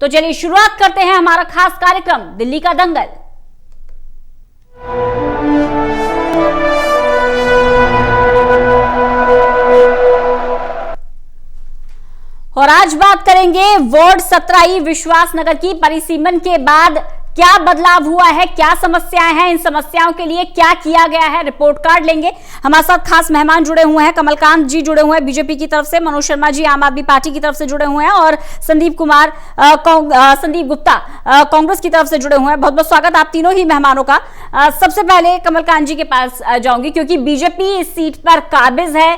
तो चलिए शुरुआत करते हैं हमारा खास कार्यक्रम दिल्ली का दंगल। और आज बात करेंगे वार्ड 17 विश्वास नगर की परिसीमन के बाद क्या बदलाव हुआ है, क्या समस्याएं हैं, इन समस्याओं के लिए क्या किया गया है, रिपोर्ट कार्ड लेंगे। हमारे साथ खास मेहमान जुड़े हुए हैं, कमलकांत जी जुड़े हुए हैं बीजेपी की तरफ से, मनोज शर्मा जी आम आदमी पार्टी की तरफ से जुड़े हुए हैं और संदीप गुप्ता कांग्रेस की तरफ से जुड़े हुए हैं। बहुत बहुत स्वागत आप तीनों ही मेहमानों का। सबसे पहले कमलकांत जी के पास जाऊंगी क्योंकि बीजेपी इस सीट पर काबिज है,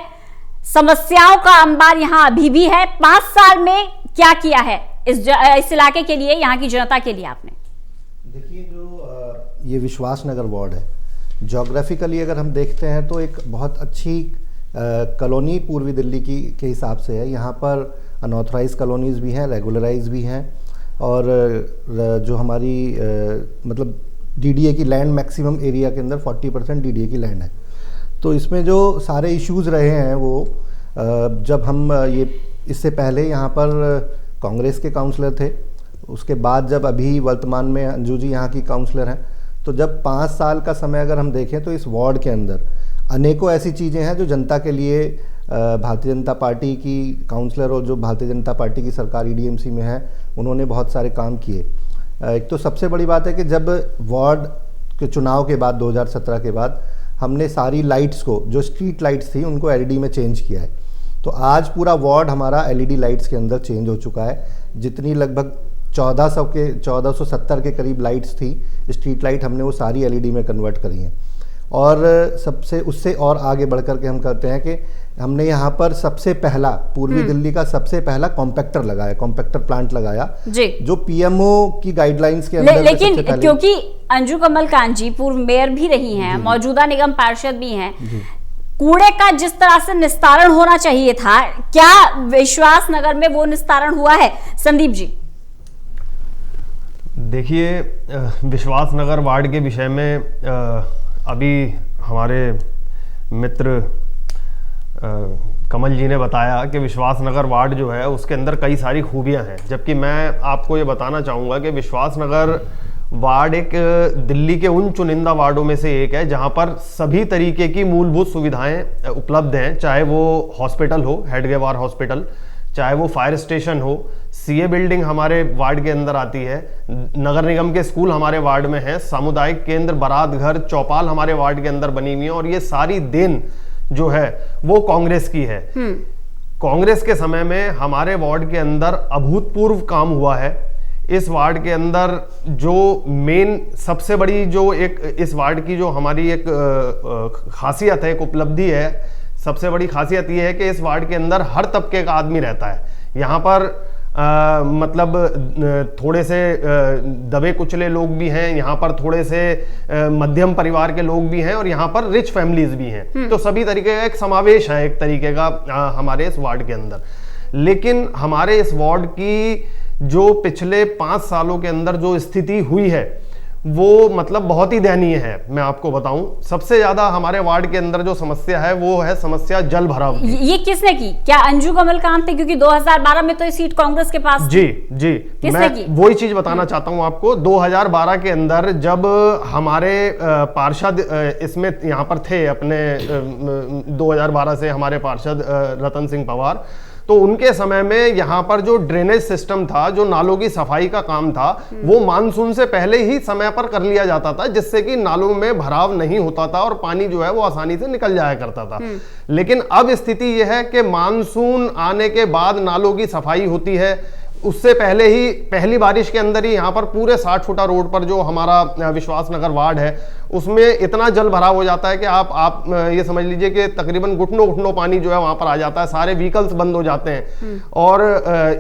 समस्याओं का अंबार यहां अभी भी है। 5 साल में क्या किया है इस इलाके के लिए, यहां की जनता के लिए आपने? देखिए, जो ये विश्वास नगर वार्ड है, ज्योग्राफिकली अगर हम देखते हैं तो एक बहुत अच्छी कॉलोनी पूर्वी दिल्ली के हिसाब से है। यहाँ पर अनऑथराइज कॉलोनीज भी हैं, रेगुलराइज भी हैं, और जो हमारी मतलब डीडीए की लैंड मैक्सिमम एरिया के अंदर 40% डीडीए की लैंड है। तो इसमें जो सारे इश्यूज रहे हैं वो जब हम ये इससे पहले यहाँ पर कांग्रेस के काउंसलर थे, उसके बाद जब अभी वर्तमान में अंजू जी यहाँ की काउंसलर हैं, तो जब 5 साल का समय अगर हम देखें तो इस वार्ड के अंदर अनेकों ऐसी चीज़ें हैं जो जनता के लिए भारतीय जनता पार्टी की काउंसलर और जो भारतीय जनता पार्टी की सरकार ईडीएमसी में है उन्होंने बहुत सारे काम किए। एक तो सबसे बड़ी बात है कि जब वार्ड के चुनाव के बाद 2017 के बाद हमने सारी लाइट्स को, जो स्ट्रीट लाइट्स थी, उनको एलईडी में चेंज किया है। तो आज पूरा वार्ड हमारा एलईडी लाइट्स के अंदर चेंज हो चुका है। जितनी लगभग 1470 के करीब लाइट्स थी स्ट्रीट लाइट, हमने वो सारी एलईडी में कन्वर्ट करी हैं। और सबसे उससे और आगे बढ़कर के हम करते हैं कि हमने यहाँ पर सबसे पहला पूर्वी दिल्ली का सबसे पहला कॉम्पैक्टर लगाया, कॉम्पैक्टर प्लांट लगाया जी, जो पीएमओ की गाइडलाइंस के अंदर। लेकिन क्योंकि अंजू कमलकांत जी पूर्व मेयर भी रही हैं, मौजूदा निगम पार्षद भी हैं, कूड़े का जिस तरह से निस्तारण होना चाहिए था, क्या विश्वास नगर में वो निस्तारण हुआ है? संदीप जी। देखिए, विश्वास नगर वार्ड के विषय में अभी हमारे मित्र कमल जी ने बताया कि विश्वास नगर वार्ड जो है उसके अंदर कई सारी खूबियां हैं, जबकि मैं आपको ये बताना चाहूँगा कि विश्वास नगर वार्ड एक दिल्ली के उन चुनिंदा वार्डों में से एक है जहां पर सभी तरीके की मूलभूत सुविधाएं उपलब्ध हैं, चाहे वो हॉस्पिटल हो, हेडगेवार हॉस्पिटल, चाहे वो फायर स्टेशन हो, सीए बिल्डिंग हमारे वार्ड के अंदर आती है, नगर निगम के स्कूल हमारे वार्ड में है, सामुदायिक केंद्र, बारात घर, चौपाल हमारे वार्ड के अंदर बनी हुई है। और ये सारी देन जो है वो कांग्रेस की है। कांग्रेस के समय में हमारे वार्ड के अंदर अभूतपूर्व काम हुआ है। इस वार्ड के अंदर जो मेन सबसे बड़ी जो एक इस वार्ड की जो हमारी एक खासियत है, एक उपलब्धि है, सबसे बड़ी खासियत यह है कि इस वार्ड के अंदर हर तबके का आदमी रहता है। यहाँ पर मतलब थोड़े से दबे कुचले लोग भी हैं, यहाँ पर थोड़े से मध्यम परिवार के लोग भी हैं, और यहाँ पर रिच फैमिलीज भी हैं। तो सभी तरीके का एक समावेश है एक तरीके का हमारे इस वार्ड के अंदर। लेकिन हमारे इस वार्ड की जो पिछले 5 सालों के अंदर जो स्थिति हुई है वो मतलब बहुत ही दयनीय है। मैं आपको बताऊं, सबसे ज्यादा हमारे वार्ड के अंदर जो समस्या है वो है समस्या जल भराव की। ये किसने की? क्या अंजू कमलकांत थे? क्योंकि 2012 में तो ये सीट कांग्रेस के पास जी मैं वही चीज बताना चाहता हूं आपको। 2012 के अंदर जब हमारे पार्षद इसमें यहाँ पर थे, अपने 2012 से हमारे पार्षद रतन सिंह पवार, तो उनके समय में यहाँ पर जो ड्रेनेज सिस्टम था, जो नालों की सफाई का काम था, वो मानसून से पहले ही समय पर कर लिया जाता था, जिससे कि नालों में भराव नहीं होता था और पानी जो है वो आसानी से निकल जाया करता था। लेकिन अब स्थिति यह है कि मानसून आने के बाद नालों की सफाई होती है, उससे पहले ही पहली बारिश के अंदर ही यहाँ पर पूरे 60 फुटा रोड पर जो हमारा विश्वास नगर वार्ड है उसमें इतना जल भराव हो जाता है कि आप ये समझ लीजिए कि तकरीबन घुटनों पानी जो है वहां पर आ जाता है, सारे व्हीकल्स बंद हो जाते हैं। और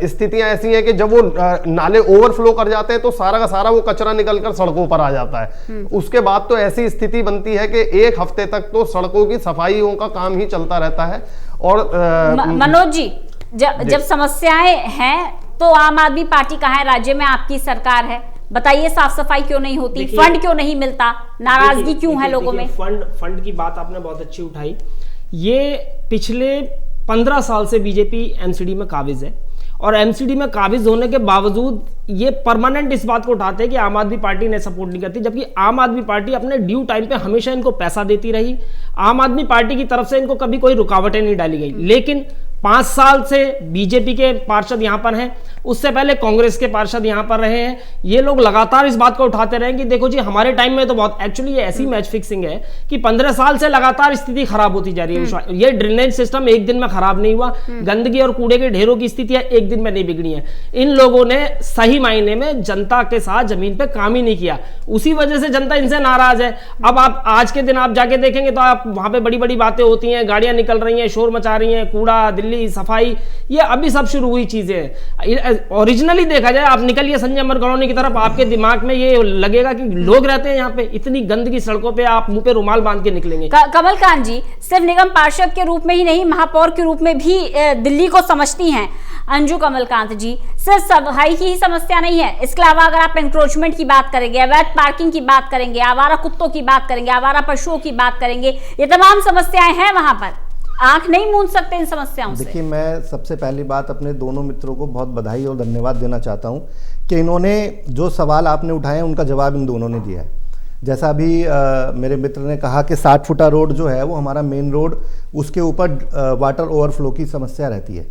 स्थितियां ऐसी हैं कि जब वो नाले ओवरफ्लो कर जाते हैं तो सारा का सारा वो कचरा निकलकर सड़कों पर आ जाता है। उसके बाद तो ऐसी स्थिति बनती है कि 1 हफ्ते तक तो सड़कों की सफाइयों का काम ही चलता रहता है। और मनोज जी, जब समस्याएं हैं तो आम आदमी पार्टी कहाँ है? राज्य में आपकी सरकार है, बताइए साफ सफाई क्यों नहीं होती, फंड क्यों नहीं मिलता, नाराजगी क्यों है लोगों में? फंड की बात आपने बहुत अच्छी उठाई। ये पिछले 15 साल से बीजेपी एमसीडी में काबिज है और एमसीडी में काबिज होने के बावजूद ये परमानेंट इस बात को उठाते हैं कि आम आदमी पार्टी ने सपोर्ट नहीं करती, जबकि आम आदमी पार्टी अपने ड्यू टाइम पे हमेशा इनको पैसा देती रही। आम आदमी पार्टी की तरफ से इनको कभी कोई रुकावटें नहीं डाली गई। लेकिन 5 साल से बीजेपी के पार्षद यहां पर हैं, उससे पहले कांग्रेस के पार्षद यहां पर रहे हैं। ये लोग लगातार इस बात को उठाते रहे कि देखो जी हमारे टाइम में तो बहुत, एक्चुअली ये ऐसी मैच फिक्सिंग है कि 15 साल से लगातार स्थिति खराब होती जा रही है। ये ड्रेनेज सिस्टम एक दिन में खराब नहीं हुआ, गंदगी और कूड़े के ढेरों की स्थितियां एक दिन में नहीं बिगड़ी है। इन लोगों ने सही मायने में जनता के साथ जमीन पे काम ही नहीं किया, उसी वजह से जनता इनसे नाराज है। अब आप आज के दिन आप जाके देखेंगे तो आप वहां पे बड़ी बड़ी बातें होती हैं, गाड़ियां निकल रही हैं, शोर मचा रही हैं, कूड़ा, दिल्ली सफाई, ये अभी सब शुरू हुई चीजें हैं। ओरिजिनली देखा जाए, आप निकलिए संजय अमर कॉलोनी की तरफ, आपके दिमाग में ये लगेगा कि लोग रहते हैं यहाँ पे, इतनी गंदगी सड़कों पे, आप मुंह पे रुमाल बांध के निकलेंगे। कमलकांत जी सिर्फ निगम पार्षद के रूप में ही नहीं, महापौर के रूप में भी दिल्ली को समझती हैं अंजू कमलकांत जी। सिर्फ सफाई की ही समस्या नहीं है, इसके अलावा अगर आप एंक्रोचमेंट की बात करेंगे, अवैध पार्किंग की बात करेंगे, आवारा कुत्तों की बात करेंगे, आवारा पशुओं की बात करेंगे, ये तमाम समस्याएं हैं वहां पर, आंख नहीं मूंद सकते इन समस्याओं से। देखिए, मैं सबसे पहली बात अपने दोनों मित्रों को बहुत बधाई और धन्यवाद देना चाहता हूं कि इन्होंने जो सवाल आपने उठाए हैं उनका जवाब इन दोनों ने दिया है। जैसा अभी मेरे मित्र ने कहा कि 60 फुटा रोड जो है वो हमारा मेन रोड, उसके ऊपर वाटर ओवरफ्लो की समस्या रहती है।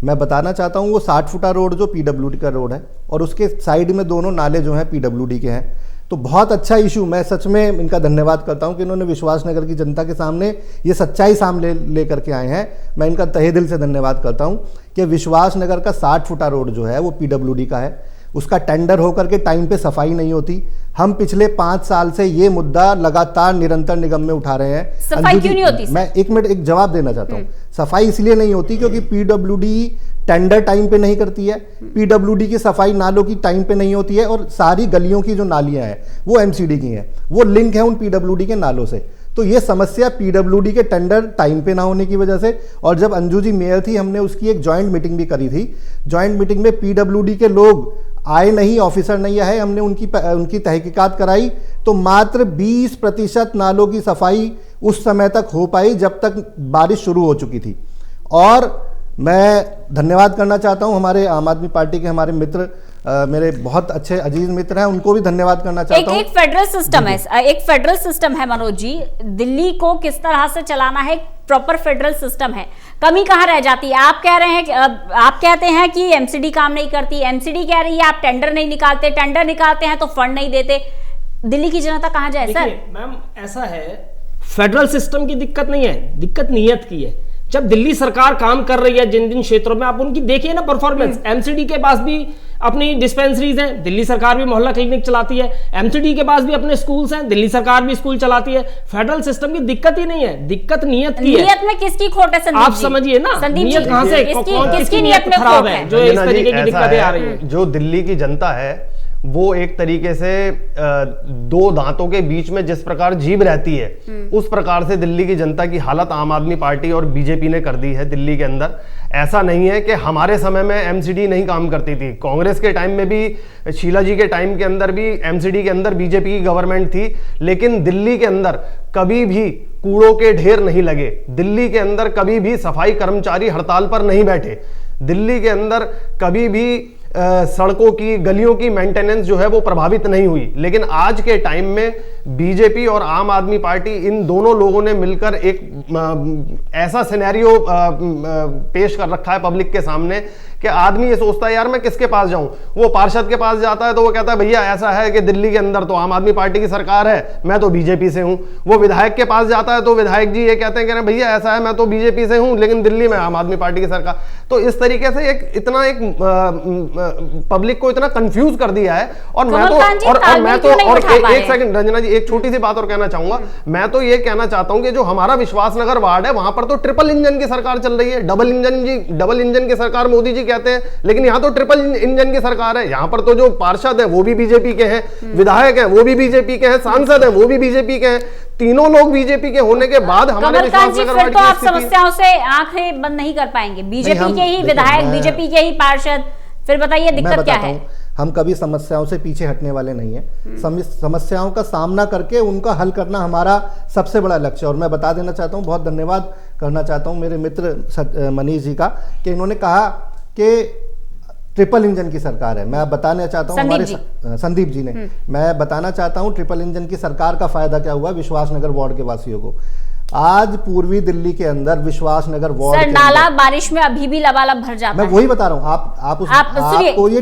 मैं बताना चाहता हूँ वो 60 फुटा रोड जो पीडब्ल्यूडी का रोड है और उसके साइड में दोनों नाले जो हैं पीडब्ल्यूडी के हैं, तो बहुत अच्छा इशू, मैं सच में इनका धन्यवाद करता हूं कि इन्होंने विश्वासनगर की जनता के सामने ये सच्चाई सामने ले करके आए हैं। मैं इनका तहे दिल से धन्यवाद करता हूं कि विश्वासनगर का 60 फुटा रोड जो है वो पीडब्ल्यूडी का है, उसका टेंडर होकर के टाइम पे सफाई नहीं होती। हम पिछले 5 साल से ये मुद्दा लगातार निरंतर निगम में उठा रहे हैं। सफाई क्यों नहीं होती? मैं 1 मिनट एक जवाब देना चाहता हूँ। सफाई इसलिए नहीं होती क्योंकि पीडब्ल्यूडी टेंडर टाइम पे नहीं करती है, पीडब्ल्यूडी की सफाई नालों की टाइम पे नहीं होती है, और सारी गलियों की जो नालियां हैं वो एमसीडी की हैं, वो लिंक है उन पीडब्ल्यूडी के नालों से। तो ये समस्या पीडब्ल्यूडी के टेंडर टाइम पे ना होने की वजह से, और जब अंजू जी मेयर थी हमने उसकी एक जॉइंट मीटिंग भी करी थी। जॉइंट मीटिंग में पीडब्ल्यूडी के लोग आए नहीं, ऑफिसर नहीं आए, हमने उनकी तहकीकात कराई तो मात्र 20% नालों की सफाई उस समय तक हो पाई जब तक बारिश शुरू हो चुकी थी। और मैं धन्यवाद करना चाहता हूं हमारे आम आदमी पार्टी के हमारे मित्र, मेरे बहुत अच्छे अजीज मित्र हैं, उनको भी धन्यवाद करना चाहता हूं। एक फेडरल सिस्टम है, एक फेडरल सिस्टम है मनोज जी, दिल्ली को किस तरह से चलाना है, प्रॉपर फेडरल सिस्टम है, कमी कहां रह जाती है? आप कह रहे हैं, आप कहते हैं कि एमसीडी काम नहीं करती, एमसीडी कह रही है आप टेंडर नहीं निकालते, टेंडर निकालते हैं तो फंड नहीं देते, दिल्ली की जनता कहां जाए? सर मैम ऐसा है, फेडरल सिस्टम की दिक्कत नहीं है, दिक्कत नीयत की है। जब दिल्ली सरकार काम कर रही है जिन जिन क्षेत्रों में, आप उनकी देखिए ना परफॉर्मेंस। एमसीडी के पास भी अपनी डिस्पेंसरीज हैं, दिल्ली सरकार भी मोहल्ला क्लिनिक चलाती है, एमसीडी के पास भी अपने स्कूल्स हैं, दिल्ली सरकार भी स्कूल चलाती है। फेडरल सिस्टम की दिक्कत ही नहीं है, दिक्कत नीयत की है। नीयत में किसकी खोट है संदीप आप समझिए ना, नीयत कहां से, किसकी नीयत में खराब है जो इस तरीके की दिक्कतें आ रही है? जो दिल्ली की जनता है वो एक तरीके से 2 दांतों के बीच में जिस प्रकार जीभ रहती है, उस प्रकार से दिल्ली की जनता की हालत आम आदमी पार्टी और बीजेपी ने कर दी है दिल्ली के अंदर। ऐसा नहीं है कि हमारे समय में एमसीडी नहीं काम करती थी, कांग्रेस के टाइम में भी, शीला जी के टाइम के अंदर भी एमसीडी के अंदर बीजेपी की गवर्नमेंट थी, लेकिन दिल्ली के अंदर कभी भी कूड़ों के ढेर नहीं लगे, दिल्ली के अंदर कभी भी सफाई कर्मचारी हड़ताल पर नहीं बैठे, दिल्ली के अंदर कभी भी सड़कों की गलियों की मेंटेनेंस जो है वो प्रभावित नहीं हुई। लेकिन आज के टाइम में बीजेपी और आम आदमी पार्टी, इन दोनों लोगों ने मिलकर एक ऐसा सिनेरियो पेश कर रखा है पब्लिक के सामने कि आदमी ये सोचता है यार मैं किसके पास जाऊं। वो पार्षद के पास जाता है तो वो कहता है भैया ऐसा है कि दिल्ली के अंदर तो आम आदमी पार्टी की सरकार है, मैं तो बीजेपी से हूं। वो विधायक के पास जाता है तो विधायक जी ये कहते हैं कि भैया ऐसा है मैं तो बीजेपी से हूं लेकिन दिल्ली में आम आदमी पार्टी की सरकार। तो इस तरीके से एक पब्लिक को इतना कंफ्यूज कर दिया है। और मैं तो एक सेकंड रंजना जी, एक छोटी सी बात और कहना चाहूंगा। मैं तो ये कहना चाहता हूं कि जो हमारा विश्वासनगर वार्ड है वहां पर तो ट्रिपल इंजन की सरकार चल रही है, डबल इंजन की सरकार मोदी जी कहते हैं, लेकिन यहां तो ट्रिपल इंजन की सरकार है। यहां पर तो जो पार्षद है वो भी बीजेपी के हैं, विधायक है वो भी बीजेपी के हैं, सांसद है वो भी बीजेपी के हैं, तीनों लोग बीजेपी के होने के बाद हमारे विश्वासनगर वार्ड तो आप समस्याओं से आंखें बंद नहीं कर पाएंगे। बीजेपी के ही विधायक, बीजेपी के ही पार्षद, फिर बताइए दिक्कत क्या है? हम कभी समस्याओं से पीछे हटने वाले नहीं हैं। समस्याओं का सामना करके उनका हल करना हमारा सबसे बड़ा लक्ष्य है। और मैं बता देना चाहता हूं, बहुत धन्यवाद करना चाहता हूं मेरे मित्र मनीष जी का, कि इन्होंने कहा कि ट्रिपल इंजन की सरकार है। मैं बताना चाहता हूँ हमारे संदीप जी ने, मैं बताना चाहता हूँ ट्रिपल इंजन की सरकार का फायदा क्या हुआ विश्वासनगर वार्ड के वासियों को। आज पूर्वी दिल्ली के अंदर विश्वासनगर वार्ड सर नाला बारिश में अभी भी लबालब भर जाता है। मैं वही बता रहा हूँ, आप आपको ये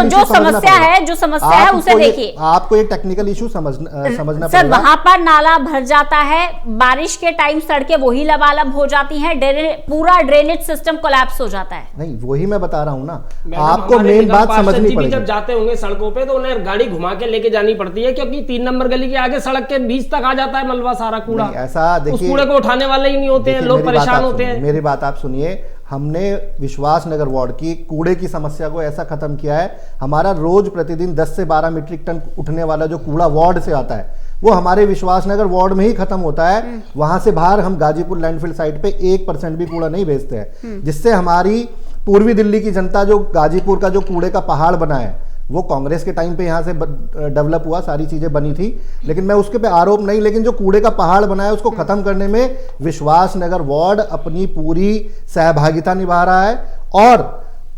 जो समस्या है उसे देखिए, आपको ये टेक्निकल इशू समझना सर वहां पर नाला भर जाता है, बारिश के टाइम सड़कें वही लबालब हो जाती हैं, पूरा ड्रेनेज सिस्टम कोलैप्स हो जाता है। नहीं वही मैं बता रहा हूँ ना, आपको मेन बात समझनी पड़ेगी। जब जाते होंगे सड़कों पे तो उन्हें गाड़ी घुमा के लेके जानी पड़ती है, क्योंकि 3 नंबर गली के आगे सड़क के बीच तक आ जाता है मलबा, सारा कूड़ा। ऐसा देखिए, कूड़े को उठाने वाले ही नहीं होते हैं, लोग परेशान होते हैं। मेरी बात आप सुनिए, हमने विश्वासनगर वार्ड की कूड़े की समस्या को ऐसा खत्म किया है, हमारा रोज प्रतिदिन 10 से 12 मीट्रिक टन उठने वाला जो कूड़ा वार्ड से आता है वो हमारे विश्वासनगर वार्ड में ही खत्म होता है। वहां से बाहर हम गाजीपुर लैंडफिल साइट पे 1% भी कूड़ा नहीं भेजते हैं, जिससे हमारी पूर्वी दिल्ली की जनता जो गाजीपुर का जो कूड़े का पहाड़ बना है वो कांग्रेस के टाइम पे यहाँ से डेवलप हुआ, सारी चीजें बनी थी, लेकिन मैं उसके पे आरोप नहीं, लेकिन जो कूड़े का पहाड़ बना है उसको खत्म करने में विश्वासनगर वार्ड अपनी पूरी सहभागिता निभा रहा है। और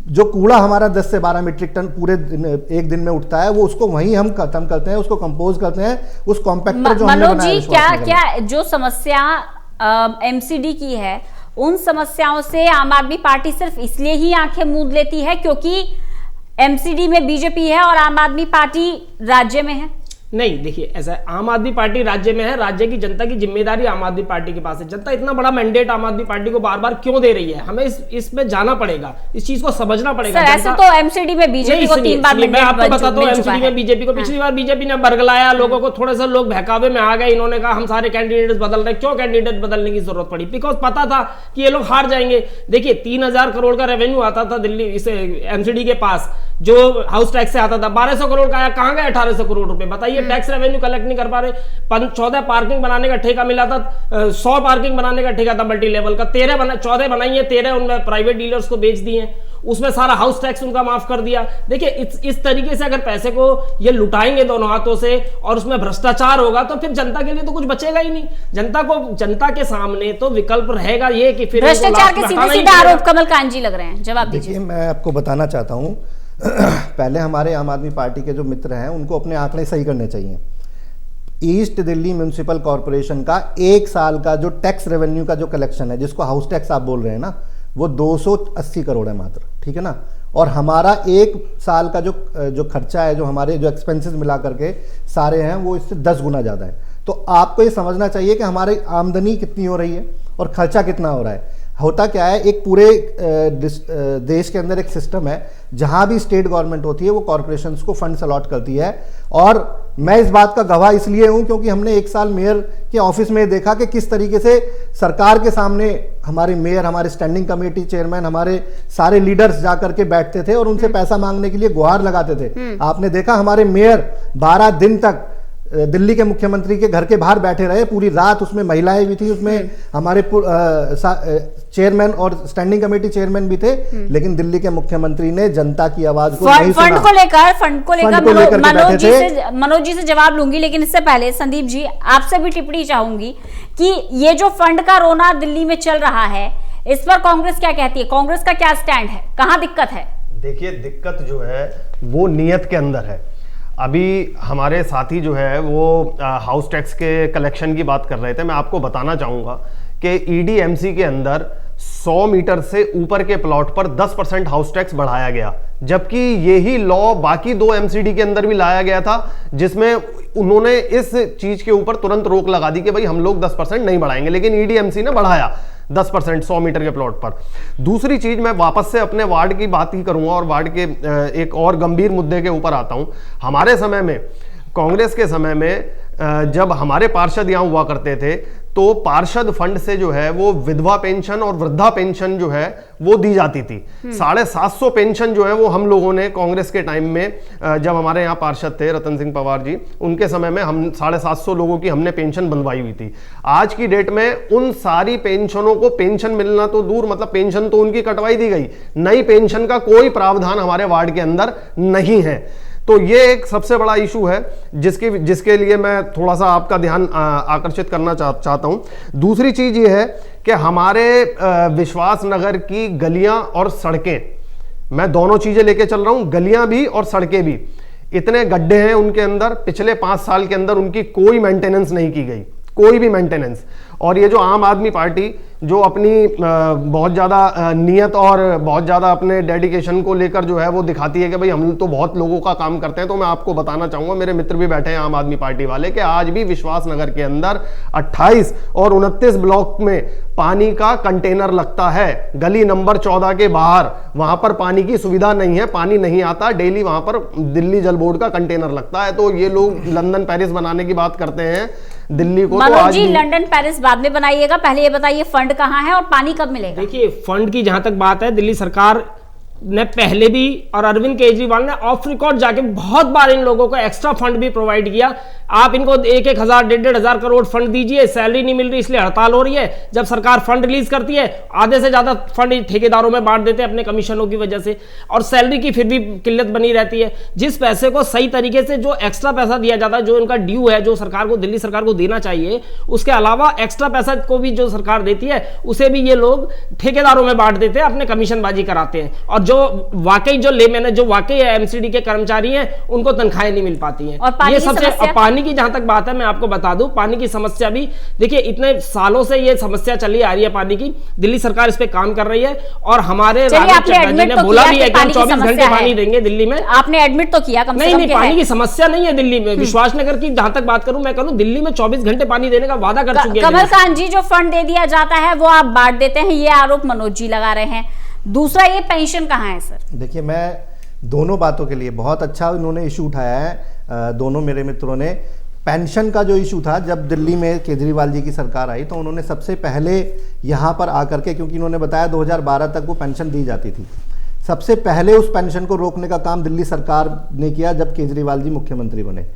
जो कूड़ा हमारा 10 से 12 मीट्रिक टन पूरे एक दिन में उठता है वो उसको वहीं हम खत्म करते हैं, उसको कंपोज करते हैं, उस कॉम्पैक्टर जो हमने बनाया है। क्या जो समस्या एमसीडी की है उन समस्याओं से आम आदमी पार्टी सिर्फ इसलिए ही आंखें मूंद लेती है क्योंकि एमसीडी में बीजेपी है और आम आदमी पार्टी राज्य में है? नहीं, देखिए ऐसा, आम आदमी पार्टी राज्य में है, राज्य की जनता की जिम्मेदारी आम आदमी पार्टी के पास है। जनता इतना बड़ा मैंडेट आम आदमी पार्टी को बार बार क्यों दे रही है, हमें इसमें जाना पड़ेगा, इस चीज को समझना पड़ेगा। सर, ऐसे तो एमसीडी में बीजेपी को 3 बार मैं आपको बताता हूँ, एमसीडी में बीजेपी को पिछली बार बीजेपी ने बरगलाया, लोगों को थोड़े से लोग बहकावे में आ गए, इन्होंने कहा हम सारे कैंडिडेट बदल रहे। क्यों कैंडिडेट बदलने की जरूरत पड़ी? बिकॉज पता था कि ये लोग हार जाएंगे। देखिए 3000 करोड़ का रेवेन्यू आता था दिल्ली इस एमसीडी के पास, जो हाउस टैक्स से आता था, 1200 करोड़ का आया, कहां गए 1800 करोड़ रुपए? बताइए, टैक्स रेवेन्यू कलेक्ट नहीं कर पा रहे। 14 पार्किंग बनाने का ठेका मिला था, 100 पार्किंग बनाने का ठेका था मल्टी लेवल का, 14 बनाई है, 13 उनमें प्राइवेट डीलर्स को बेच दिए, उसमें सारा हाउस टैक्स उनका माफ कर दिया। देखिए इस तरीके से अगर पैसे को ये लुटाएंगे दोनों हाथों से और उसमें भ्रष्टाचार होगा तो फिर जनता के लिए तो कुछ बचेगा ही नहीं। जनता के सामने तो विकल्प रहेगा ये कि फिर भ्रष्टाचार के सीधे आरोप कमल कांत जी लग रहे हैं, जवाब दीजिए। मैं आपको बताना चाहता हूं पहले हमारे आम आदमी पार्टी के जो मित्र हैं उनको अपने आंकड़े सही करने चाहिए। ईस्ट दिल्ली म्युनिसिपल कॉर्पोरेशन का 1 साल का जो टैक्स रेवेन्यू का जो कलेक्शन है, जिसको हाउस टैक्स आप बोल रहे हैं ना, वो 280 करोड़ है मात्र, ठीक है ना। और हमारा 1 साल का जो खर्चा है, जो हमारे जो एक्सपेंसेस मिला करके सारे हैं, वो इससे 10 गुना ज़्यादा है। तो आपको ये समझना चाहिए कि हमारी आमदनी कितनी हो रही है और खर्चा कितना हो रहा है। होता क्या है, एक पूरे देश के अंदर एक सिस्टम है, जहां भी स्टेट गवर्नमेंट होती है वो कॉर्पोरेशंस को फंड्स अलॉट करती है। और मैं इस बात का गवाह इसलिए हूं क्योंकि हमने 1 साल मेयर के ऑफिस में देखा कि किस तरीके से सरकार के सामने हमारे मेयर, हमारे स्टैंडिंग कमेटी चेयरमैन, हमारे सारे लीडर्स जाकर के बैठते थे और उनसे पैसा मांगने के लिए गुहार लगाते थे। आपने देखा हमारे मेयर 12 दिन तक दिल्ली के मुख्यमंत्री के घर के बाहर बैठे रहे, पूरी रात, उसमें महिलाएं भी थी, उसमें हमारे चेयरमैन और स्टैंडिंग कमेटी चेयरमैन भी थे, लेकिन दिल्ली के मुख्यमंत्री ने जनता की आवाज को नहीं सुना। फंड को लेकर मनोज जी से जवाब लूंगी, लेकिन इससे पहले संदीप जी आपसे भी टिप्पणी चाहूंगी कि ये जो फंड का रोना दिल्ली में चल रहा है, इस पर कांग्रेस क्या कहती है? कांग्रेस का क्या स्टैंड है? कहां दिक्कत है? देखिए, दिक्कत जो है वो नियत के अंदर है। अभी हमारे साथी जो है वो हाउस टैक्स के कलेक्शन की बात कर रहे थे। मैं आपको बताना चाहूंगा कि ईडीएमसी के अंदर 100 मीटर से ऊपर के प्लॉट पर 10% हाउस टैक्स बढ़ाया गया, जबकि यही लॉ बाकी 2 एमसीडी के अंदर भी लाया गया था, जिसमें उन्होंने इस चीज के ऊपर तुरंत रोक लगा दी कि भाई हम लोग 10% नहीं बढ़ाएंगे, लेकिन ईडीएमसी ने बढ़ाया 10% 100 मीटर के प्लॉट पर। दूसरी चीज, मैं वापस से अपने वार्ड की बात ही करूंगा और वार्ड के एक और गंभीर मुद्दे के ऊपर आता हूं। हमारे समय में, कांग्रेस के समय में, जब हमारे पार्षद यहां हुआ करते थे तो पार्षद फंड से जो है वो विधवा पेंशन और वृद्धा पेंशन जो है वो दी जाती थी। 750 पेंशन जो है वो हम लोगों ने कांग्रेस के टाइम में, जब हमारे यहाँ पार्षद थे रतन सिंह पवार जी, उनके समय में हम 750 लोगों की हमने पेंशन बनवाई हुई थी। आज की डेट में उन सारी पेंशनों को पेंशन मिलना तो दूर, मतलब पेंशन तो उनकी कटवाई दी गई, नई पेंशन का कोई प्रावधान हमारे वार्ड के अंदर नहीं है। तो ये एक सबसे बड़ा इशू है जिसके लिए मैं थोड़ा सा आपका ध्यान आकर्षित करना चाहता हूं। दूसरी चीज ये है कि हमारे विश्वासनगर की गलियां और सड़कें मैं दोनों चीजें लेके चल रहा हूं, गलियां भी और सड़कें भी। इतने गड्ढे हैं उनके अंदर, पिछले 5 साल के अंदर उनकी कोई मेंटेनेंस नहीं की गई, कोई भी मेंटेनेंस। और ये जो आम आदमी पार्टी जो अपनी बहुत ज़्यादा नियत और बहुत ज़्यादा अपने डेडिकेशन को लेकर जो है वो दिखाती है कि भाई हम तो बहुत लोगों का काम करते हैं, तो मैं आपको बताना चाहूँगा, मेरे मित्र भी बैठे हैं आम आदमी पार्टी वाले, कि आज भी विश्वास नगर के अंदर 28 और 29 ब्लॉक में पानी का कंटेनर लगता है। गली नंबर 14 के बाहर वहां पर पानी की सुविधा नहीं है, पानी नहीं आता, डेली वहां पर दिल्ली जल बोर्ड का कंटेनर लगता है। तो ये लोग लंदन पेरिस बनाने की बात करते हैं दिल्ली को। मनोज जी, लंदन पेरिस बाद में बनाइएगा, पहले ये बताइए फंड कहाँ है और पानी कब मिलेगा? देखिए, फंड की जहां तक बात है, दिल्ली सरकार ने पहले भी और अरविंद केजरीवाल ने ऑफ रिकॉर्ड जाके बहुत बार इन लोगों को एक्स्ट्रा फंड भी प्रोवाइड किया। आप इनको 1-1 हजार 1.5 हजार करोड़ फंड दीजिए, सैलरी नहीं मिल रही इसलिए हड़ताल हो रही है। जब सरकार फंड रिलीज करती है, आधे से ज्यादा फंड ठेकेदारों में बांट देते हैं अपने कमीशनों की वजह से, और सैलरी की फिर भी किल्लत बनी रहती है। जिस पैसे को सही तरीके से, जो एक्स्ट्रा पैसा दिया जाता है, जो इनका ड्यू है, जो सरकार को, दिल्ली सरकार को देना चाहिए, उसके अलावा एक्स्ट्रा पैसा को भी जो सरकार देती है उसे भी ये लोग ठेकेदारों में बांट देते हैं, अपने कमीशनबाजी कराते हैं। और जो वाकई जो लेमैन है, जो वाकई एमसीडी के कर्मचारी हैं, उनको तनख्वाहें नहीं मिल पाती हैं। और ये सबसे, पानी की जहां तक बात है, मैं आपको बता दूं, पानी की समस्या भी देखिए, इतने सालों से ये समस्या चली आ रही है पानी की। दिल्ली सरकार इस पे काम कर रही है और हमारे राजीव चड्ढा जी ने बोला भी है कि हम 24 घंटे पानी देंगे दिल्ली में। आपने एडमिट तो किया कम से कम। नहीं, पानी की समस्या नहीं है दिल्ली में। विश्वास नगर की जहां तक बात करूं, मैं कहूं दिल्ली में 24 घंटे पानी देने का वादा कर चुके हैं। कमल कांत जी, जो फंड दे दिया जाता है वो आप बांट देते हैं, ये आरोप मनोज जी लगा रहे हैं। दूसरा, ये पेंशन कहाँ है सर? देखिए, मैं दोनों बातों के लिए बहुत अच्छा इन्होंने इशू उठाया है, दोनों मेरे मित्रों ने। पेंशन का जो इशू था, जब दिल्ली में केजरीवाल जी की सरकार आई तो उन्होंने सबसे पहले यहाँ पर आकर के, क्योंकि इन्होंने बताया 2012 तक वो पेंशन दी जाती थी, सबसे पहले उस पेंशन को रोकने का काम दिल्ली सरकार ने किया जब केजरीवाल जी मुख्यमंत्री बने।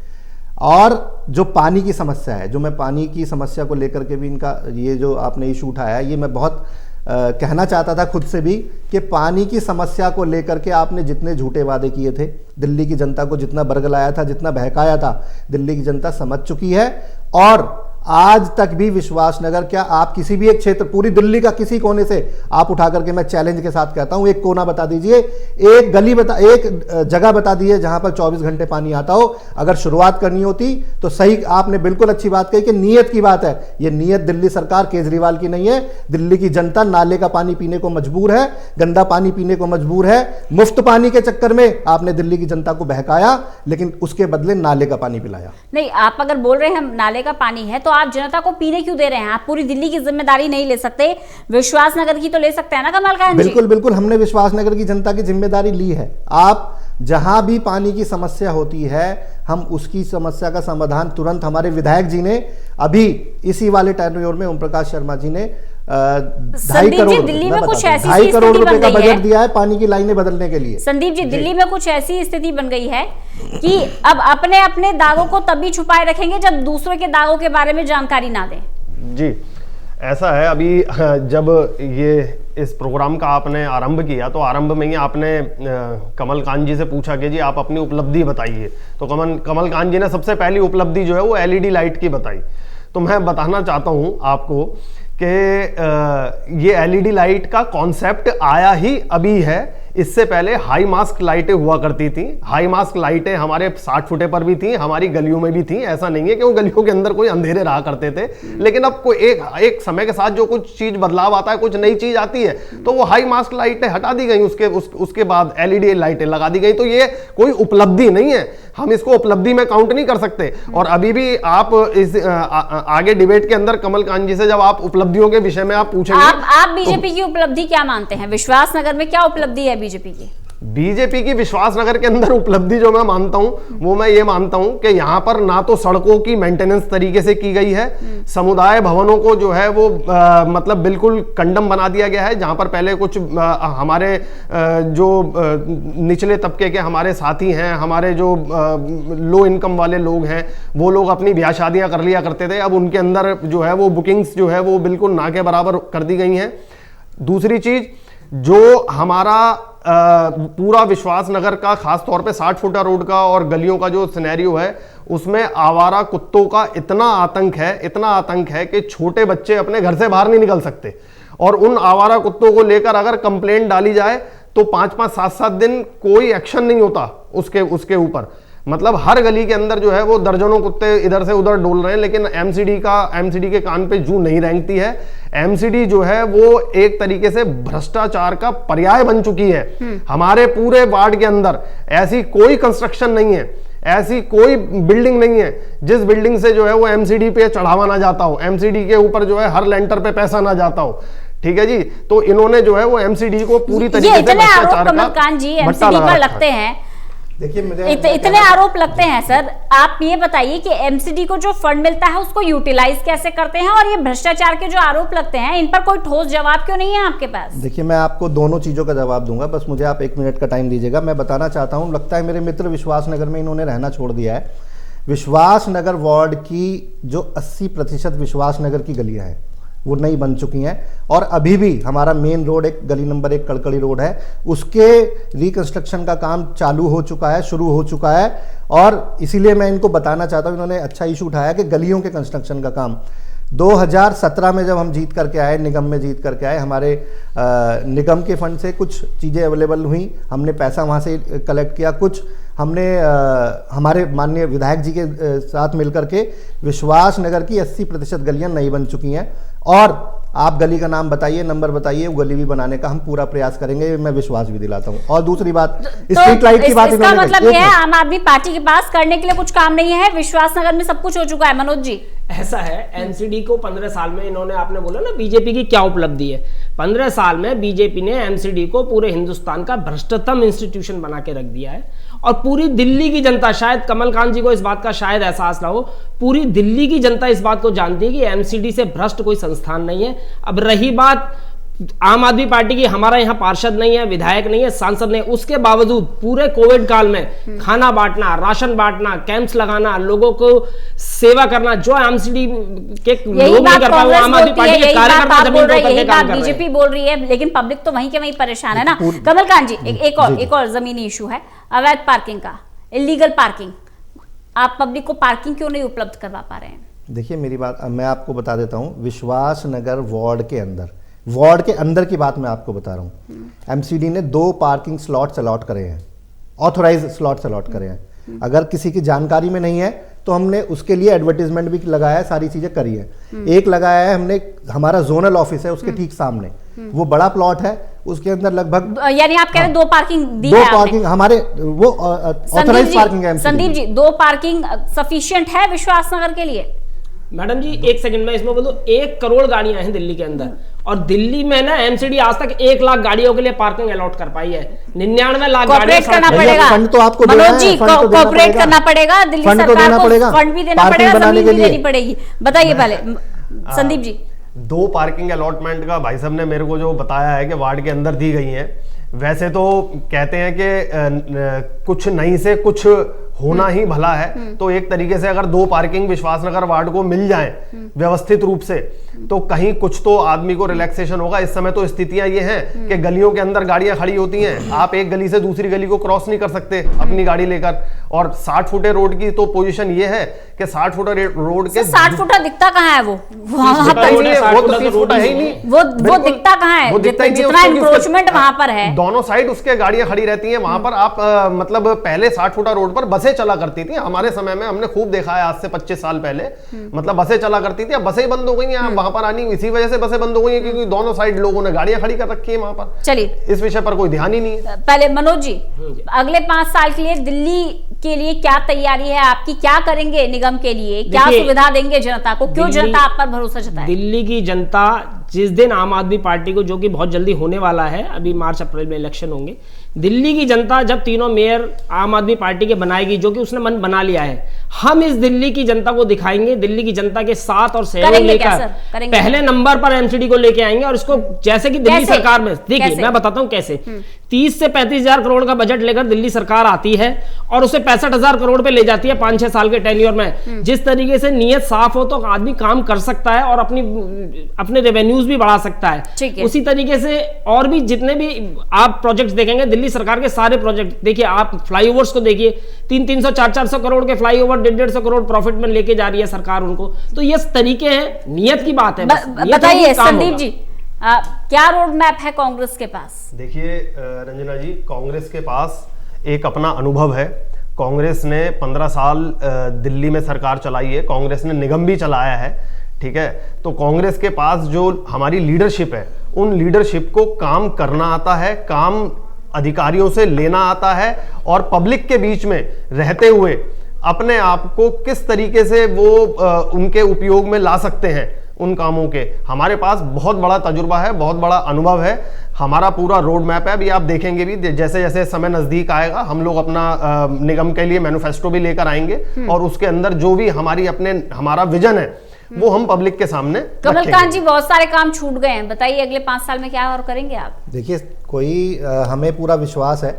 और जो पानी की समस्या है, जो मैं पानी की समस्या को लेकर के भी इनका ये जो आपने इशू उठाया है, ये मैं बहुत कहना चाहता था खुद से भी, कि पानी की समस्या को लेकर के आपने जितने झूठे वादे किए थे, दिल्ली की जनता को जितना बरगलाया था, जितना बहकाया था, दिल्ली की जनता समझ चुकी है। और आज तक भी विश्वास नगर, क्या आप किसी भी एक क्षेत्र, पूरी दिल्ली का किसी कोने से आप उठा करके, मैं चैलेंज के साथ कहता हूं, एक कोना बता दीजिए, एक गली एक जगह बता दीजिए जहां पर 24 घंटे पानी आता हो। अगर शुरुआत करनी होती तो सही, आपने बिल्कुल अच्छी बात कही कि नीयत की बात है। ये नीयत दिल्ली सरकार केजरीवाल की नहीं है। दिल्ली की जनता नाले का पानी पीने को मजबूर है, गंदा पानी पीने को मजबूर है। मुफ्त पानी के चक्कर में आपने दिल्ली की जनता को बहकाया, लेकिन उसके बदले नाले का पानी पिलाया। नहीं, आप अगर बोल रहे हैं नाले का पानी है, तो आप जनता को पीने क्यों दे रहे हैं? आप पूरी दिल्ली की जिम्मेदारी नहीं ले सकते, विश्वास नगर की तो ले सकते हैं ना कमल कांत जी? बिल्कुल बिल्कुल, हमने विश्वास नगर की जनता की जिम्मेदारी ली है। आप जहां भी पानी की समस्या होती है, हम उसकी समस्या का समाधान तुरंत, हमारे विधायक जी ने अभी इसी वाले टेन्योर में, ओम प्रकाश शर्मा जी ने 2.5 करोड़, दिल्ली में कुछ ऐसी 2.5 करोड़ रुपए का बजट दिया है पानी की लाइनें बदलने के लिए। संदीप जी, दिल्ली में कुछ ऐसी स्थिति बन गई है कि अब अपने अपने दागों को तभी छुपाए रखेंगे जब दूसरों के दागों के बारे में जानकारी ना दें। जी, ऐसा है। अभी जब ये इस प्रोग्राम का आपने आरंभ किया तो आरंभ में ही आपने कमल कांत जी से पूछा कि जी आप अपनी उपलब्धि बताइए, तो कमल कांत जी ने सबसे पहली उपलब्धि जो है वो एलईडी लाइट की बताई। तो मैं बताना चाहता हूं आपको कि ये एलईडी लाइट का कॉन्सेप्ट आया ही अभी है। इससे पहले हाई मास्क लाइटें हुआ करती थी। हाई मास्क लाइटें हमारे 60 फुटे पर भी थी, हमारी गलियों में भी थी। ऐसा नहीं है कि वो गलियों के अंदर कोई अंधेरे रहा करते थे, लेकिन अब कोई एक समय के साथ जो कुछ चीज बदलाव आता है, कुछ नई चीज आती है, तो वो हाई मास्क लाइटें हटा दी गई, उसके बाद एलईडी लाइटें लगा दी गई। तो ये कोई उपलब्धि नहीं है, हम इसको उपलब्धि में काउंट नहीं कर सकते। और अभी भी आप इस आगे डिबेट के अंदर कमल कांत जी से जब आप उपलब्धियों के विषय में आप पूछेंगे, आप बीजेपी की उपलब्धि क्या मानते हैं? विश्वास नगर में क्या उपलब्धि है बीजेपी की विश्वास नगर के अंदर उपलब्धि जो मैं मानता हूं, वो मैं ये मानता हूं कि यहां पर ना तो सड़कों की मेंटेनेंस तरीके से की गई है, समुदाय भवनों को जो है वो मतलब बिल्कुल कंडम बना दिया गया है। जहां पर पहले कुछ हमारे जो निचले तबके के हमारे साथी हैं, हमारे जो लो इनकम वाले लोग हैं, वो लोग अपनी ब्याह शादियां कर लिया करते थे, अब उनके अंदर जो है वो बुकिंग्स जो है वो बिल्कुल ना के बराबर कर दी गई हैं। दूसरी चीज, जो हमारा पूरा विश्वास नगर का खास तौर पे 60 फुटा रोड का और गलियों का जो सिनेरियो है, उसमें आवारा कुत्तों का इतना आतंक है कि छोटे बच्चे अपने घर से बाहर नहीं निकल सकते। और उन आवारा कुत्तों को लेकर अगर कंप्लेंट डाली जाए तो 5-5, 7-7 दिन कोई एक्शन नहीं होता उसके ऊपर। मतलब हर गली के अंदर जो है वो दर्जनों कुत्ते इधर से उधर डोल रहे हैं, लेकिन एमसीडी के कान पे जू नहीं रेंगती है। एमसीडी जो है वो एक तरीके से भ्रष्टाचार का पर्याय बन चुकी है। हमारे पूरे वार्ड के अंदर ऐसी कोई कंस्ट्रक्शन नहीं है, ऐसी कोई बिल्डिंग नहीं है जिस बिल्डिंग से जो है वो एमसीडी पे चढ़ावा ना जाता हो, एमसीडी के ऊपर जो है हर लेंटर पे पैसा ना जाता हो। ठीक है जी, तो इन्होंने जो है वो एमसीडी को पूरी तरीके से भ्रष्टाचार का भट्टा लगा लगते हैं। देखिए इतने आरोप लगते हैं सर, आप ये बताइए कि एमसीडी को जो फंड मिलता है उसको यूटिलाइज कैसे करते हैं, और ये भ्रष्टाचार के जो आरोप लगते हैं इन पर कोई ठोस जवाब क्यों नहीं है आपके पास? देखिए मैं आपको दोनों चीजों का जवाब दूंगा, बस मुझे आप 1 मिनट का टाइम दीजिएगा। मैं बताना चाहता हूं, लगता है मेरे मित्र विश्वास नगर में इन्होंने रहना छोड़ दिया है। विश्वास नगर वार्ड की जो 80% विश्वास नगर की गलियां हैं वो नई बन चुकी हैं, और अभी भी हमारा मेन रोड एक गली नंबर 1 कड़कड़ी रोड है, उसके रिकंस्ट्रक्शन का काम चालू हो चुका है, शुरू हो चुका है। और इसीलिए मैं इनको बताना चाहता हूं, इन्होंने अच्छा इशू उठाया कि गलियों के कंस्ट्रक्शन का काम 2017 में जब हम जीत करके आए, निगम में जीत करके आए, हमारे निगम के फंड से कुछ चीज़ें अवेलेबल हुई, हमने पैसा वहाँ से कलेक्ट किया, कुछ हमने हमारे माननीय विधायक जी के साथ मिलकर के विश्वास नगर की 80% गलियां नई बन चुकी हैं। और आप गली का नाम बताइए, नंबर बताइए, वो गली भी बनाने का हम पूरा प्रयास करेंगे, मैं विश्वास भी दिलाता हूँ। और दूसरी बात, स्ट्रीट लाइट की बात इसका मतलब ये है आम आदमी पार्टी के पास करने के लिए कुछ काम नहीं है, विश्वास नगर में सब कुछ हो चुका है। मनोज जी, ऐसा है, एमसीडी को 15 साल में इन्होंने, आपने बोला ना बीजेपी की क्या उपलब्धि है, 15 साल में बीजेपी ने एमसीडी को पूरे हिंदुस्तान का भ्रष्टतम इंस्टीट्यूशन बना के रख दिया है। और पूरी दिल्ली की जनता, शायद कमलकांत जी को इस बात का शायद एहसास ना हो, पूरी दिल्ली की जनता इस बात को जानती है कि एमसीडी से भ्रष्ट कोई संस्थान नहीं है। अब रही बात आम आदमी पार्टी की, हमारा यहाँ पार्षद नहीं है, विधायक नहीं है, सांसद नहीं, उसके बावजूद पूरे कोविड काल में खाना बांटना, राशन बांटना, कैंप्स लगाना, लोगों को सेवा करना, जो एमसीडी के लोग नहीं कर पाए, आम आदमी पार्टी के कार्यकर्ता जमीन पर करके काम कर रहे हैं। बीजेपी बोल रही है, लेकिन पब्लिक तो वहीं के वहीं परेशान है ना। कमलकांत जी, एक और जमीनी इशू है, अवैध पार्किंग का, इलीगल पार्किंग। आप पब्लिक को पार्किंग क्यों नहीं उपलब्ध करवा पा रहे हैं? देखिए मेरी बात मैं आपको बता देता हूँ, विश्वास नगर वार्ड के अंदर की बात मैं आपको बता रहा हूँ। एमसीडी ने 2 पार्किंग स्लॉट्स अलॉट करे हैं, ऑथोराइज स्लॉट्स अलॉट करे हैं। अगर किसी की जानकारी में नहीं है तो हमने उसके लिए एडवर्टीजमेंट भी लगाया है, सारी चीजें करी है। एक लगाया है हमने, हमारा जोनल ऑफिस है उसके ठीक सामने, वो बड़ा प्लॉट है, उसके अंदर लगभग, यानी आप कह रहे हैं 2 पार्किंग दी है? 2 पार्किंग हमारे वो ऑथराइज पार्किंग है। संदीप जी, 2 पार्किंग सफिशिएंट है विश्वास नगर के लिए? मैडम जी 1 सेकंड में इसमें बोलूं, 1 करोड़ गाड़ियां हैं दिल्ली के अंदर, और दिल्ली में ना एमसीडी आज तक 1 लाख गाड़ियों के लिए पार्किंग अलॉट कर पाई है। 99 लाख गाड़ियां करना पड़ेगा। फंड तो आपको मनोज जी, कोऑपरेट करना पड़ेगा, दिल्ली सरकार को फंड भी देना पड़ेगा, जमीन भी देनी पड़ेगी। बताइए पहले संदीप जी। 2 पार्किंग अलॉटमेंट का भाई साहब ने मेरे को जो बताया है कि वार्ड के अंदर दी गई है, वैसे तो कहते हैं कि कुछ नहीं से कुछ होना ही भला है। तो एक तरीके से अगर 2 पार्किंग विश्वासनगर वार्ड को मिल जाएं व्यवस्थित रूप से, तो कहीं कुछ तो आदमी को रिलैक्सेशन होगा। इस समय तो स्थितियां ये हैं कि गलियों के अंदर गाड़ियां खड़ी होती हैं, आप एक गली से दूसरी गली को क्रॉस नहीं कर सकते अपनी गाड़ी लेकर। और 60 फुटे रोड की तो पोजीशन ये है कि 60 फुटा रोड के 60 फुटा दिखता कहाँ है? वो तो 30 फुटा है ही नहीं, वो दिखता कहाँ है? जितना इंक्रोचमेंट वहां पर है, दोनों साइड उसके गाड़ियां खड़ी रहती हैं वहां पर। आप मतलब पहले 60 फुटा रोड पर बसें चला करती थी, हमारे समय में हमने खूब देखा है, आज से 25 साल पहले मतलब बसें चला करती थी। अब बसें ही बंद हो गई हैं वहां पर आनी, इसी वजह से बसें बंद हो गई हैं क्योंकि दोनों साइड लोगों ने गाड़ियां खड़ी कर रखी है वहां पर। चलिए, इस विषय पर कोई ध्यान ही नहीं है। पहले मनोज जी, अगले 5 साल के लिए दिल्ली के लिए क्या तैयारी है आपकी? क्या करेंगे निगम के लिए? क्या सुविधा देंगे जनता को? क्यों जनता आप पर भरोसा जताए? दिल्ली की जनता जिस दिन आम आदमी पार्टी को, जो कि बहुत जल्दी होने वाला है, अभी मार्च अप्रैल में इलेक्शन होंगे, दिल्ली की जनता जब तीनों मेयर आम आदमी पार्टी के बनाएगी, जो कि उसने मन बना लिया है, हम इस दिल्ली की जनता को दिखाएंगे, दिल्ली की जनता के साथ और सहयोग लेकर पहले नंबर पर एमसीडी को लेके आएंगे। और इसको जैसे कि दिल्ली सरकार में, देखिए मैं बताता हूं कैसे, 30 से 35 हजार करोड़ का बजट लेकर दिल्ली सरकार आती है और उसे 65,000 करोड़ पे ले जाती है 5-6 साल के टेन्योर में। जिस तरीके से नीयत साफ हो तो आदमी काम कर सकता है और अपने रेवेन्यूज भी बढ़ा सकता है। उसी तरीके से और भी जितने भी आप प्रोजेक्ट्स देखेंगे, दिल्ली सरकार के सारे प्रोजेक्ट देखिए, आप फ्लाईओवर्स को देखिए, 300-300, 400-400 करोड़ के फ्लाईओवर 150-150 करोड़ प्रॉफिट में लेके जा रही है सरकार उनको। तो ये तरीके हैं, नियत की बात है। बताइए संदीप जी, क्या रोड मैप है कांग्रेस के पास? देखिए रंजना जी, कांग्रेस के पास एक अपना अनुभव है। कांग्रेस ने 15 साल दिल्ली में सरकार चलाई है, कांग्रेस ने निगम भी चलाया है, ठीक है। तो कांग्रेस के पास जो हमारी लीडरशिप है, उन लीडरशिप को काम करना आता है, काम अधिकारियों से लेना आता है, और पब्लिक के बीच में रहते हुए अपने आप को किस तरीके से वो उनके उपयोग में ला सकते हैं उन कामों के। हमारे पास बहुत बड़ा तजुर्बा है, बहुत बड़ा अनुभव है, हमारा पूरा रोड मैप है। अभी आप देखेंगे भी, जैसे जैसे समय नजदीक आएगा हम लोग अपना निगम के लिए मैनिफेस्टो भी लेकर आएंगे, और उसके अंदर जो भी हमारा विजन है वो हम पब्लिक के सामने कमलकांत जी, बहुत सारे काम छूट गए हैं, बताइए अगले 5 साल में क्या और करेंगे आप? देखिए, हमें पूरा विश्वास है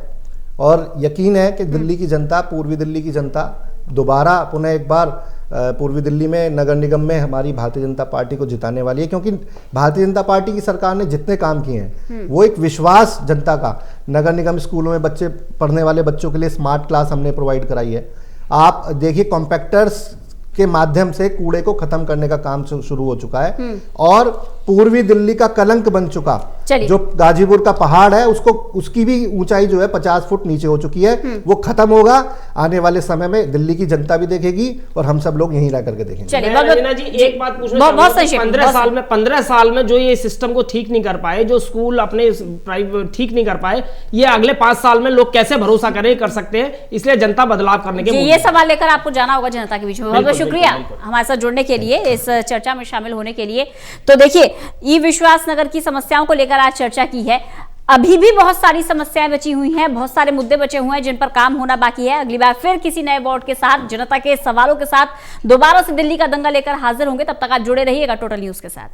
और यकीन है कि दिल्ली की जनता, पूर्वी दिल्ली की जनता दोबारा पुनः एक बार पूर्वी दिल्ली में नगर निगम में हमारी भारतीय जनता पार्टी को जिताने वाली है, क्योंकि भारतीय जनता पार्टी की सरकार ने जितने काम किए हैं वो एक विश्वास जनता का। नगर निगम स्कूलों में बच्चे पढ़ने वाले बच्चों के लिए स्मार्ट क्लास हमने प्रोवाइड कराई है। आप देखिए, कॉम्पैक्टर्स के माध्यम से कूड़े को खत्म करने का काम शुरू हो चुका है, और पूर्वी दिल्ली का कलंक बन चुका जो गाजीपुर का पहाड़ है, उसकी भी ऊंचाई जो है 50 फुट नीचे हो चुकी है, वो खत्म होगा। आने वाले समय में दिल्ली की जनता भी देखेगी और हम सब लोग यहीं रह करके देखेंगे। रंजना जी, एक बात पूछना, 15 साल में जो ये सिस्टम को ठीक नहीं कर पाए, जो स्कूल अपने ठीक नहीं कर पाए, ये अगले 5 साल में लोग कैसे भरोसा कर सकते हैं? इसलिए जनता बदलाव करने के ये सवाल लेकर आपको जाना होगा जनता के बीच में। बहुत बहुत शुक्रिया हमारे साथ जुड़ने के लिए, इस चर्चा में शामिल होने के लिए। तो देखिए, ई विश्वास नगर की समस्याओं को लेकर आज चर्चा की है। अभी भी बहुत सारी समस्याएं बची हुई हैं, बहुत सारे मुद्दे बचे हुए हैं जिन पर काम होना बाकी है। अगली बार फिर किसी नए वार्ड के साथ, जनता के सवालों के साथ दोबारा से दिल्ली का दंगा लेकर हाजिर होंगे। तब तक आप जुड़े रहिएगा टोटल न्यूज के साथ।